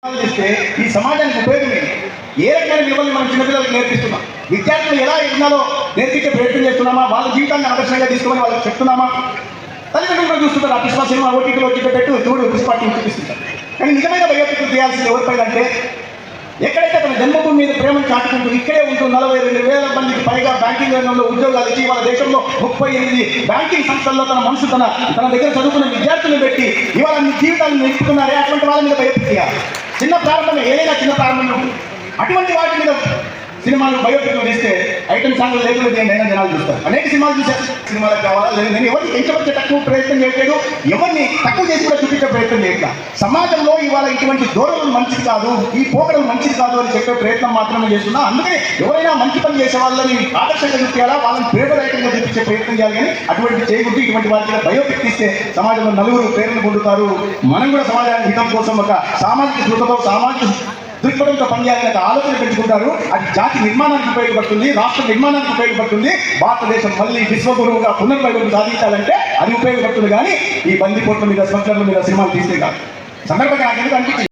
ఇస్తే ఈ సమాజానికి ఉపయోగమే. ఏ రకమైన విలువల్ని మనం చిన్నపిల్లలకు నేర్పిస్తున్నాం, విద్యార్థులు ఎలా ఎగ్నాలో నేర్పించే ప్రయత్నం చేస్తున్నామా, వాళ్ళ జీవితాన్ని ఆదర్శంగా తీసుకోమని వాళ్ళకి చెప్తున్నామా? తల్లిదండ్రులు కూడా చూస్తుంటారు, ఆ పుష్ప సినిమా ఓటీటీలో పెట్టు చూడు పుష్పాన్ని చూపిస్తుంటారు. కానీ నిజమైన బయోపిక్లు చేయాల్సింది ఎవరిపైన అంటే, ఎక్కడైతే తన జన్మభూమి మీద ప్రేమను చాటుకుంటూ ఇక్కడే ఉంటూ 42,000 మందికి పైగా బ్యాంకింగ్ రంగంలో ఉద్యోగాలు ఇచ్చి వాళ్ళ దేశంలో 38 బ్యాంకింగ్ సంస్థల్లో తన మనసు తన దగ్గర చదువుకున్న విద్యార్థులను పెట్టి ఇవాళ మీ జీవితాలను నేర్చుకున్నారే, అటువంటి వాళ్ళ మీద బయోపిక్ చేయాలి. చిన్న ప్రారంభమే, ఏదైనా చిన్న ప్రారంభం అటువంటి వాటి మీద సినిమాలు బయోపిక్లు తీస్తే ఐటమ్ సాంగ్లు లేకుండా దేనైనా జనాలు చూస్తారు. అనేక సినిమాలు చూశారు. సినిమాలకు కావాలా లేదు, నేను ఎవరిని ఎంచబట్టే తక్కువ ప్రయత్నం చేయట్లేదు, ఎవరిని తక్కువ చేసి కూడా చూపించే ప్రయత్నం చేయట్లా. సమాజంలో ఇవాళ ఇటువంటి ధోరణులు మంచిది కాదు, ఈ పోకడలు మంచిది కాదు అని చెప్పే ప్రయత్నం మాత్రమే చేస్తున్నా. అందుకని ఎవరైనా మంచి పని చేసే వాళ్ళని ఆదర్శంగా చూపించాలా, వాళ్ళని ప్రేమదాయకంగా చూపించే ప్రయత్నం చేయాలి. కానీ అటువంటి చేయకూడదు. ఇటువంటి వాటి బయోపిక్ తీస్తే సమాజంలో నలుగురు ప్రేరణ పొందుతారు. మనం కూడా సమాజానికి హితం కోసం ఒక సామాజిక దృక్పథం, సామాజిక దృక్పథంతో పనిచేయాలని ఆలోచన పెంచుకుంటారు. అది జాతి నిర్మాణానికి ఉపయోగపడుతుంది, రాష్ట్ర నిర్మాణానికి ఉపయోగపడుతుంది. భారతదేశం మళ్ళీ విశ్వగురువుగా పునర్వైభవం సాధించాలంటే అది ఉపయోగపడుతుంది. కానీ ఈ బందిపోట్ల మీద, స్మగ్లర్ల మీద సినిమాలు తీస్తే కాదు. సందర్భంగా నాకు ఎందుకు అనిపించింది,